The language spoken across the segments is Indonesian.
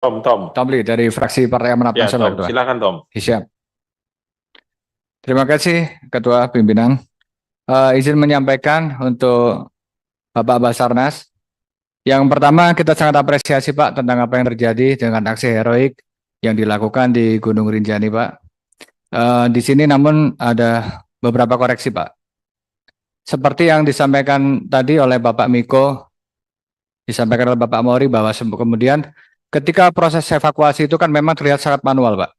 Tom. Tomli dari fraksi Partai Amanat Ya, Nasional, Tom. Ketua. Silakan, Tom. Siap. Terima kasih, Ketua Pimpinan. Izin menyampaikan untuk Bapak Basarnas. Yang pertama, kita sangat apresiasi, Pak, tentang apa yang terjadi dengan aksi heroik yang dilakukan di Gunung Rinjani, Pak. Di sini namun ada beberapa koreksi, Pak. Seperti yang disampaikan tadi oleh Bapak Miko, disampaikan oleh Bapak Mori, bahwa kemudian ketika proses evakuasi itu kan memang terlihat sangat manual, Pak.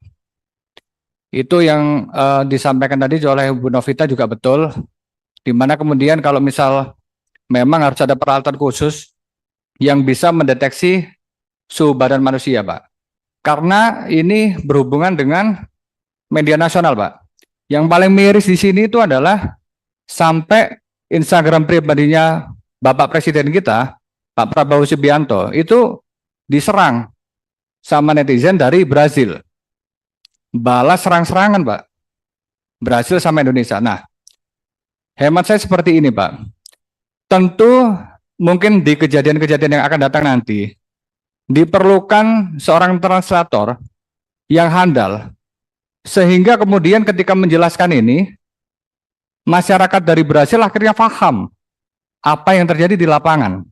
Itu yang disampaikan tadi oleh Bu Novita juga betul, di mana kemudian kalau misal memang harus ada peralatan khusus yang bisa mendeteksi suhu badan manusia, Pak. Karena ini berhubungan dengan media nasional, Pak. Yang paling miris di sini itu adalah sampai Instagram pribadinya Bapak Presiden kita, Pak Prabowo Subianto, itu diserang sama netizen dari Brazil. Balas serang-serangan, Pak. Brazil sama Indonesia. Nah, hemat saya seperti ini, Pak. Tentu mungkin di kejadian-kejadian yang akan datang nanti, diperlukan seorang translator yang handal, sehingga kemudian ketika menjelaskan ini, masyarakat dari Brazil akhirnya paham apa yang terjadi di lapangan.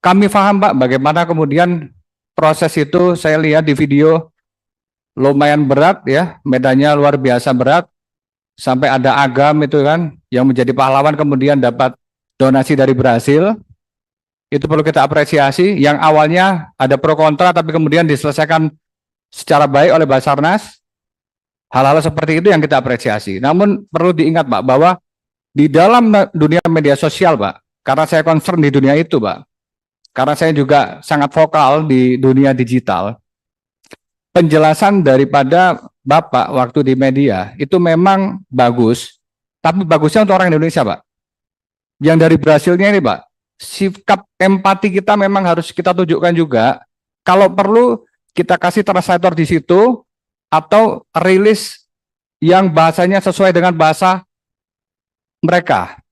Kami paham, Pak, bagaimana kemudian proses itu. Saya lihat di video lumayan berat ya, medannya luar biasa berat, sampai ada Agam itu kan, yang menjadi pahlawan kemudian dapat donasi dari Brazil. Itu perlu kita apresiasi, yang awalnya ada pro kontra tapi kemudian diselesaikan secara baik oleh Basarnas. Hal-hal seperti itu yang kita apresiasi. Namun perlu diingat, Pak, bahwa di dalam dunia media sosial, Pak, karena saya concern di dunia itu, Pak, karena saya juga sangat vokal di dunia digital, penjelasan daripada Bapak waktu di media itu memang bagus, tapi bagusnya untuk orang Indonesia, Pak. Yang dari Brasilnya ini, Pak, sikap empati kita memang harus kita tunjukkan juga. Kalau perlu kita kasih translator di situ, atau rilis yang bahasanya sesuai dengan bahasa mereka.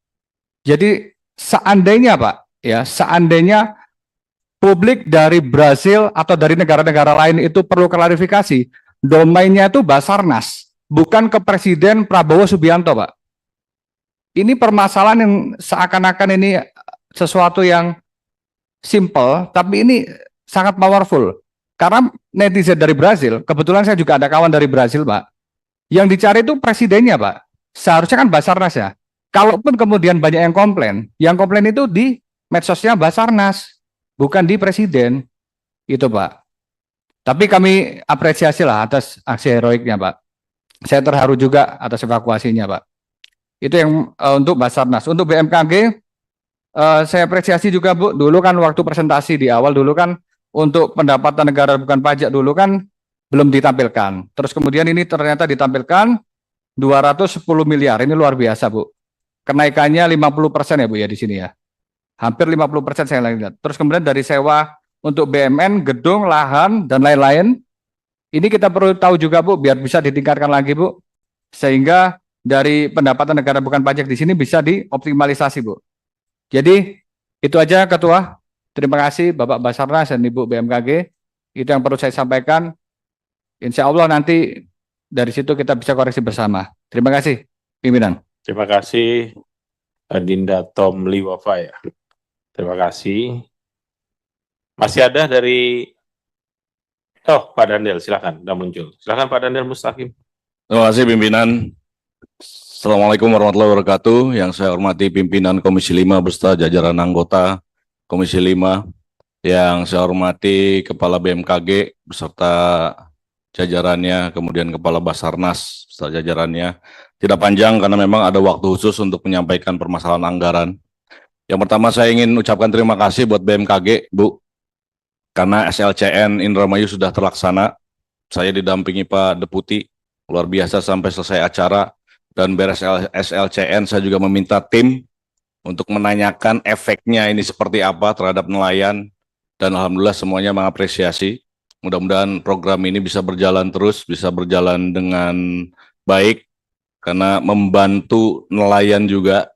Jadi seandainya, Pak, ya, seandainya publik dari Brasil atau dari negara-negara lain itu perlu klarifikasi, domainnya itu Basarnas, bukan ke Presiden Prabowo Subianto, Pak. Ini permasalahan yang seakan-akan ini sesuatu yang simple, tapi ini sangat powerful. Karena netizen dari Brasil, kebetulan saya juga ada kawan dari Brasil, Pak, yang dicari itu presidennya, Pak. Seharusnya kan Basarnas ya. Kalaupun kemudian banyak yang komplain itu di medsosnya Basarnas, bukan di presiden. Itu, Pak. Tapi kami apresiasi lah atas aksi heroiknya, Pak. Saya terharu juga atas evakuasinya, Pak. Itu yang untuk Basarnas. Untuk BMKG, saya apresiasi juga, Bu. Dulu kan waktu presentasi di awal dulu kan untuk pendapatan negara bukan pajak dulu kan belum ditampilkan. Terus kemudian ini ternyata ditampilkan 210 miliar. Ini luar biasa, Bu. Kenaikannya 50% ya, Bu, ya di sini ya. Hampir 50% saya lihat. Terus kemudian dari sewa untuk BMN, gedung, lahan, dan lain-lain. Ini kita perlu tahu juga, Bu, biar bisa ditingkatkan lagi, Bu. Sehingga dari pendapatan negara bukan pajak di sini bisa dioptimalisasi, Bu. Jadi itu aja, Ketua. Terima kasih Bapak Basarnas dan Ibu BMKG. Itu yang perlu saya sampaikan. Insya Allah nanti dari situ kita bisa koreksi bersama. Terima kasih, pimpinan. Terima kasih, Dinda Tom Liwafa ya. Terima kasih. Masih ada dari Pak Daniel, silakan, sudah muncul. Silakan Pak Daniel Mustaqim. Terima kasih pimpinan. Assalamualaikum warahmatullahi wabarakatuh. Yang saya hormati pimpinan Komisi 5 beserta jajaran anggota Komisi 5. Yang saya hormati Kepala BMKG beserta jajarannya, kemudian Kepala Basarnas beserta jajarannya. Tidak panjang karena memang ada waktu khusus untuk menyampaikan permasalahan anggaran. Yang pertama saya ingin ucapkan terima kasih buat BMKG, Bu. Karena SLCN Indramayu sudah terlaksana. Saya didampingi Pak Deputi, luar biasa sampai selesai acara. Dan beres SLCN saya juga meminta tim untuk menanyakan efeknya ini seperti apa terhadap nelayan. Dan alhamdulillah semuanya mengapresiasi. Mudah-mudahan program ini bisa berjalan terus, bisa berjalan dengan baik. Karena membantu nelayan juga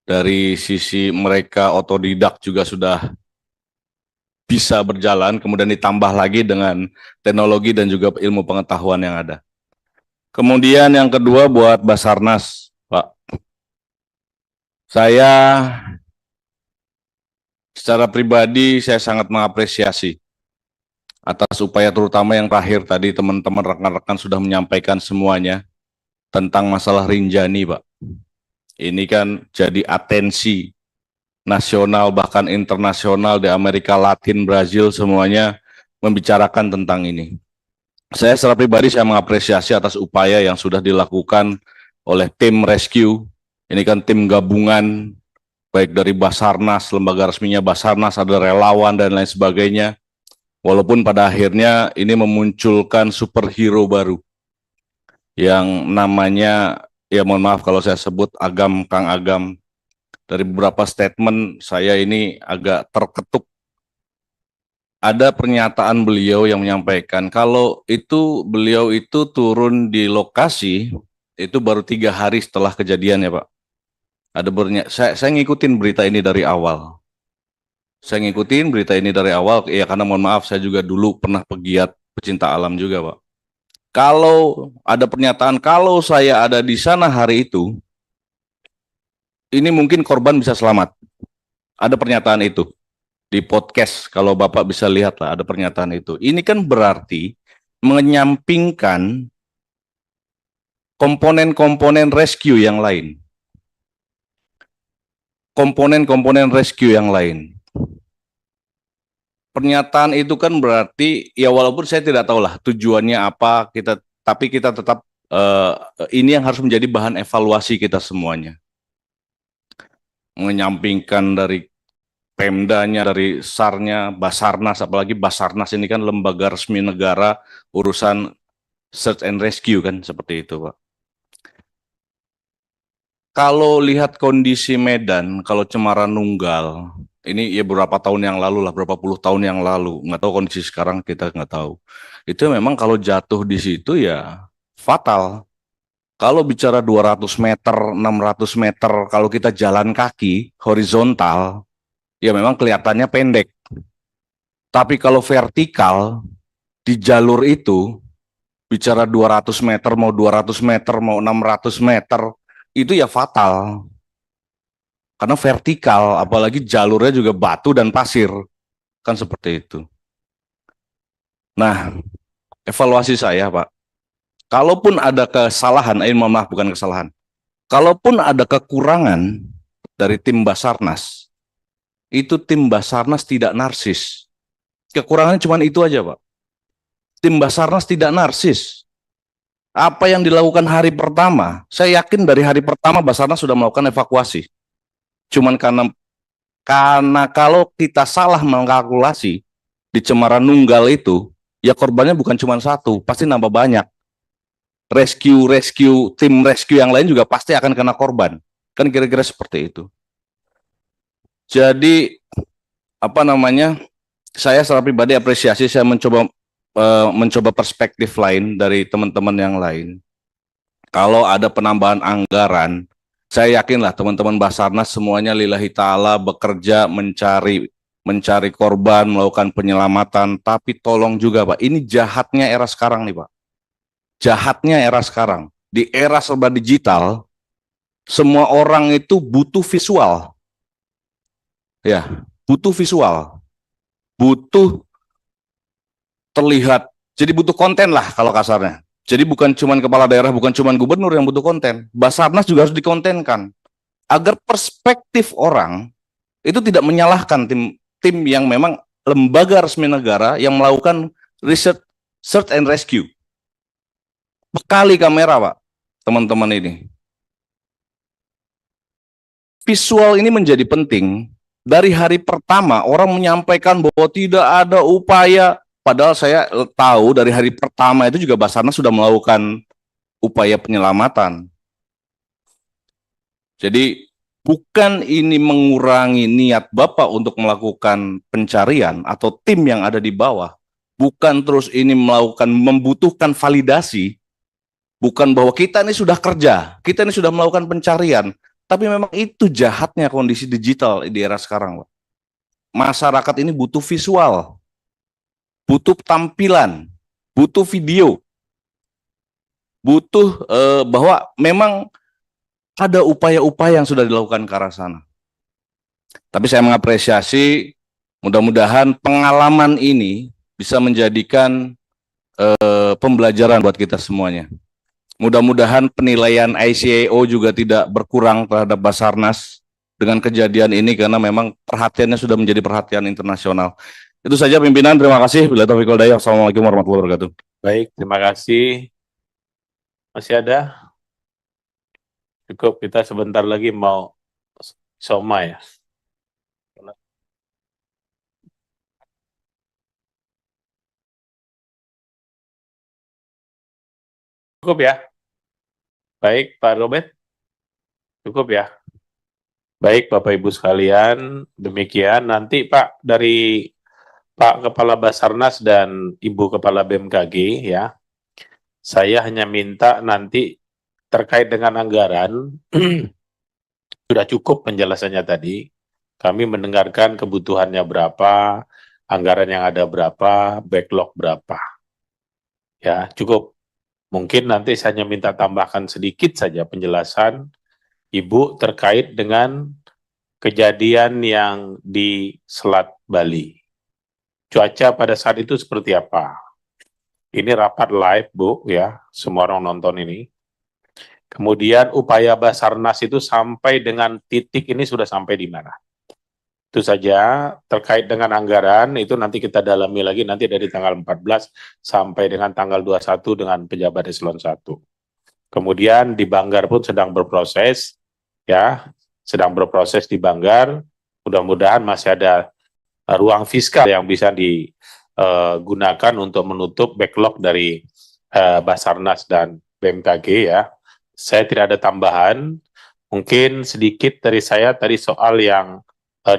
dari sisi mereka otodidak juga sudah bisa berjalan, kemudian ditambah lagi dengan teknologi dan juga ilmu pengetahuan yang ada. Kemudian yang kedua buat Basarnas, Pak. Saya secara pribadi saya sangat mengapresiasi atas upaya terutama yang terakhir tadi teman-teman rekan-rekan sudah menyampaikan semuanya tentang masalah Rinjani, Pak. Ini kan jadi atensi nasional bahkan internasional di Amerika Latin, Brazil semuanya membicarakan tentang ini. Saya secara pribadi saya mengapresiasi atas upaya yang sudah dilakukan oleh tim rescue. Ini kan tim gabungan baik dari Basarnas, lembaga resminya Basarnas, ada relawan dan lain sebagainya. Walaupun pada akhirnya ini memunculkan superhero baru yang namanya, ya mohon maaf kalau saya sebut Agam, Kang Agam. Dari beberapa statement saya ini agak terketuk. Ada pernyataan beliau yang menyampaikan kalau itu beliau itu turun di lokasi itu baru 3 hari setelah kejadian ya Pak. Saya ngikutin berita ini dari awal. Saya ngikutin berita ini dari awal ya karena mohon maaf saya juga dulu pernah pegiat pecinta alam juga Pak. Kalau ada pernyataan kalau saya ada di sana hari itu, ini mungkin korban bisa selamat. Ada pernyataan itu di podcast, kalau Bapak bisa lihat lah, ada pernyataan itu. Ini kan berarti menyampingkan komponen-komponen rescue yang lain. Komponen-komponen rescue yang lain. Pernyataan itu kan berarti, ya walaupun saya tidak tahu lah tujuannya apa, tapi kita tetap, ini yang harus menjadi bahan evaluasi kita semuanya. Menyampingkan dari Pemdanya, dari SAR-nya, Basarnas, apalagi Basarnas ini kan lembaga resmi negara urusan search and rescue kan, seperti itu Pak. Kalau lihat kondisi Medan, kalau Cemara Nunggal, ini ya beberapa tahun yang lalu lah, berapa puluh tahun yang lalu, nggak tahu kondisi sekarang kita nggak tahu. Itu memang kalau jatuh di situ ya fatal. Kalau bicara 200 meter, 600 meter, kalau kita jalan kaki, horizontal, ya memang kelihatannya pendek. Tapi kalau vertikal, di jalur itu, bicara 200 meter, mau 200 meter, mau 600 meter, itu ya fatal. Karena vertikal, apalagi jalurnya juga batu dan pasir. Kan seperti itu. Nah, evaluasi saya Pak, kalaupun ada kesalahan, mohon maaf bukan kesalahan, kalaupun ada kekurangan dari tim Basarnas, itu tim Basarnas tidak narsis. Kekurangannya cuma itu aja Pak. Tim Basarnas tidak narsis. Apa yang dilakukan hari pertama, saya yakin dari hari pertama Basarnas sudah melakukan evakuasi. Cuman karena kalau kita salah mengkalkulasi di Cemara Nunggal itu, ya korbannya bukan cuma satu, pasti nambah banyak. Tim rescue yang lain juga pasti akan kena korban. Kan kira-kira seperti itu. Jadi saya secara pribadi apresiasi, saya mencoba perspektif lain dari teman-teman yang lain. Kalau ada penambahan anggaran, saya yakinlah teman-teman Basarnas semuanya lillahi ta'ala bekerja mencari korban, melakukan penyelamatan, tapi tolong juga Pak, ini jahatnya era sekarang nih Pak. Jahatnya era sekarang. Di era serba digital, semua orang itu butuh visual. Ya, butuh visual. Butuh terlihat. Jadi butuh konten lah kalau kasarnya. Jadi bukan cuma kepala daerah, bukan cuma gubernur yang butuh konten. Basarnas juga harus dikontenkan. Agar perspektif orang itu tidak menyalahkan tim yang memang lembaga resmi negara yang melakukan research, search and rescue. Bekali kamera Pak, teman-teman ini. Visual ini menjadi penting. Dari hari pertama orang menyampaikan bahwa tidak ada upaya, padahal saya tahu dari hari pertama itu juga Basarnas sudah melakukan upaya penyelamatan. Jadi bukan ini mengurangi niat Bapak untuk melakukan pencarian atau tim yang ada di bawah. Bukan terus ini membutuhkan validasi. Bukan bahwa kita ini sudah kerja, kita ini sudah melakukan pencarian, tapi memang itu jahatnya kondisi digital di era sekarang, Pak. masyarakat ini butuh visual, butuh tampilan, butuh video, butuh bahwa memang ada upaya-upaya yang sudah dilakukan ke arah sana. Tapi saya mengapresiasi, mudah-mudahan pengalaman ini bisa menjadikan pembelajaran buat kita semuanya. Mudah-mudahan penilaian ICAO juga tidak berkurang terhadap Basarnas dengan kejadian ini, karena memang perhatiannya sudah menjadi perhatian internasional. Itu saja pimpinan, terima kasih. Bila taufiq wal hidayah. Assalamualaikum warahmatullahi wabarakatuh. Baik, terima kasih. Masih ada? Cukup, kita sebentar lagi mau soma ya. Cukup ya? Baik, Pak Robert? Cukup ya? Baik, Bapak Ibu sekalian, demikian. Nanti Pak, dari Pak Kepala Basarnas dan Ibu Kepala BMKG ya, saya hanya minta nanti terkait dengan anggaran, sudah cukup penjelasannya tadi. Kami mendengarkan kebutuhannya berapa, anggaran yang ada berapa, backlog berapa. Ya, cukup. Mungkin nanti saya hanya minta tambahkan sedikit saja penjelasan Ibu terkait dengan kejadian yang di Selat Bali. Cuaca pada saat itu seperti apa? Ini rapat live, Bu, ya, semua orang nonton ini. Kemudian upaya Basarnas itu sampai dengan titik ini sudah sampai di mana? Itu saja. Terkait dengan anggaran, itu nanti kita dalami lagi nanti dari tanggal 14 sampai dengan tanggal 21 dengan pejabat eselon 1. Kemudian di Banggar pun sedang berproses, ya, sedang berproses di Banggar. Mudah-mudahan masih ada ruang fiskal yang bisa digunakan untuk menutup backlog dari Basarnas dan BMKG ya. Saya tidak ada tambahan, mungkin sedikit dari saya tadi soal yang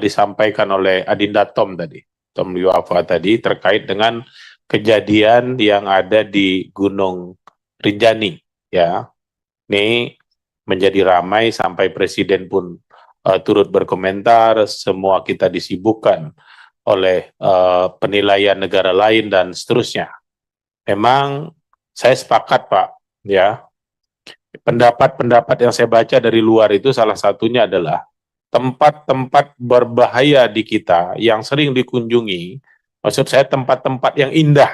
disampaikan oleh Adinda Tom tadi, Tom Liwafa tadi, terkait dengan kejadian yang ada di Gunung Rinjani ya. Ini menjadi ramai sampai Presiden pun turut berkomentar, semua kita disibukkan oleh penilaian negara lain dan seterusnya. Memang saya sepakat Pak, ya. Pendapat-pendapat yang saya baca dari luar itu salah satunya adalah tempat-tempat berbahaya di kita yang sering dikunjungi, maksud saya tempat-tempat yang indah,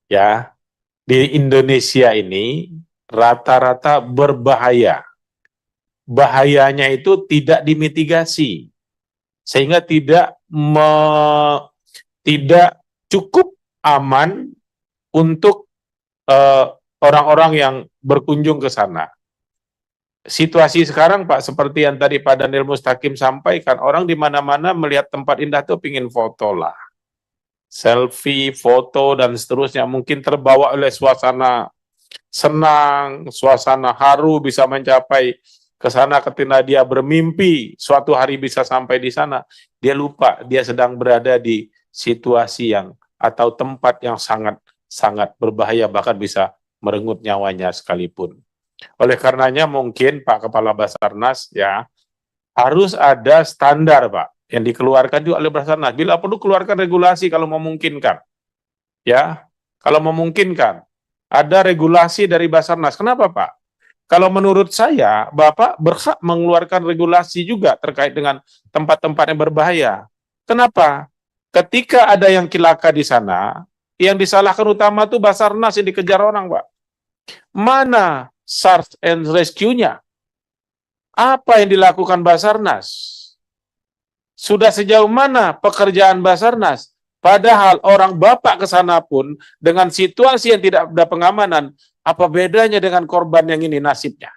ya, di Indonesia ini rata-rata berbahaya. Bahayanya itu tidak dimitigasi, sehingga tidak cukup aman untuk orang-orang yang berkunjung ke sana. Situasi sekarang Pak, seperti yang tadi Pak Daniel Mustaqim sampaikan, orang di mana-mana melihat tempat indah tuh pingin foto lah. Selfie, foto, dan seterusnya. Mungkin terbawa oleh suasana senang, suasana haru bisa mencapai ke sana ketika dia bermimpi suatu hari bisa sampai di sana. Dia lupa dia sedang berada di situasi yang atau tempat yang sangat berbahaya, bahkan bisa merenggut nyawanya sekalipun. Oleh karenanya mungkin Pak Kepala Basarnas ya harus ada standar Pak yang dikeluarkan juga oleh Basarnas. Bila perlu keluarkan regulasi kalau memungkinkan. Ya, kalau memungkinkan ada regulasi dari Basarnas. Kenapa Pak? Kalau menurut saya Bapak berhak mengeluarkan regulasi juga terkait dengan tempat-tempat yang berbahaya. Kenapa? Ketika ada yang cilaka di sana, yang disalahkan utama itu Basarnas yang dikejar orang Pak. Mana search and rescue-nya? Apa yang dilakukan Basarnas? Sudah sejauh mana pekerjaan Basarnas? Padahal orang Bapak ke sana pun dengan situasi yang tidak ada pengamanan, apa bedanya dengan korban yang ini nasibnya?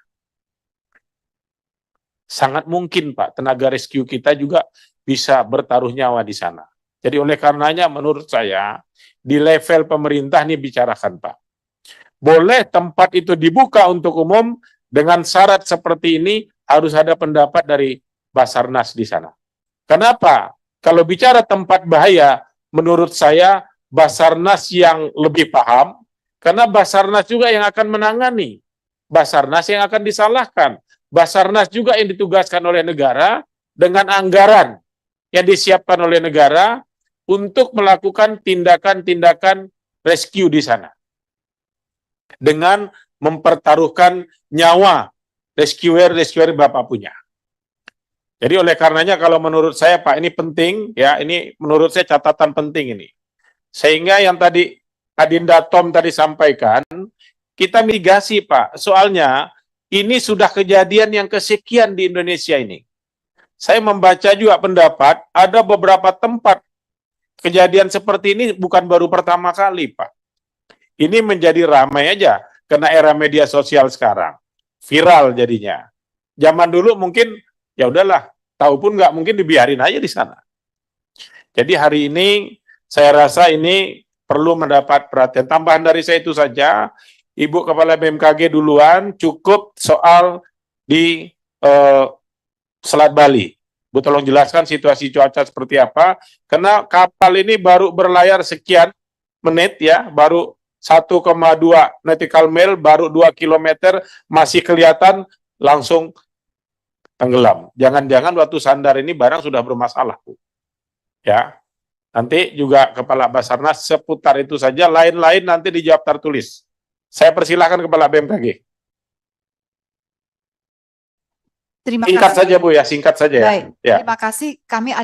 Sangat mungkin Pak, tenaga rescue kita juga bisa bertaruh nyawa di sana. Jadi oleh karenanya menurut saya, di level pemerintah ini bicarakan Pak. Boleh tempat itu dibuka untuk umum dengan syarat seperti ini harus ada pendapat dari Basarnas di sana. Kenapa? Kalau bicara tempat bahaya, menurut saya Basarnas yang lebih paham, karena Basarnas juga yang akan menangani. Basarnas yang akan disalahkan. Basarnas juga yang ditugaskan oleh negara dengan anggaran. yang disiapkan oleh negara untuk melakukan tindakan-tindakan rescue di sana. Dengan mempertaruhkan nyawa rescuer Bapak punya. Jadi oleh karenanya kalau menurut saya Pak, ini penting ya, ini menurut saya catatan penting ini. Sehingga yang tadi Adinda Tom tadi sampaikan, kita mitigasi Pak. Soalnya ini sudah kejadian yang kesekian di Indonesia ini. Saya membaca juga pendapat, ada beberapa tempat kejadian seperti ini bukan baru pertama kali, Pak. Ini menjadi ramai aja, karena era media sosial sekarang. Viral jadinya. Zaman dulu mungkin, ya udahlah, tahu pun nggak mungkin dibiarin aja di sana. Jadi hari ini, saya rasa ini perlu mendapat perhatian. Tambahan dari saya itu saja, Ibu Kepala BMKG duluan, cukup soal di Selat Bali. Bu tolong jelaskan situasi cuaca seperti apa, karena kapal ini baru berlayar sekian menit ya, baru 1,2 nautical mile, baru 2 km, masih kelihatan langsung tenggelam. Jangan-jangan waktu sandar ini barang sudah bermasalah, Bu. Ya, nanti juga Kepala Basarnas seputar itu saja, lain-lain nanti dijawab tertulis. Saya persilahkan Kepala BMKG. Terima Singkat kasih. saja Bu ya, singkat saja ya. Baik, Ya. terima kasih. Kami ada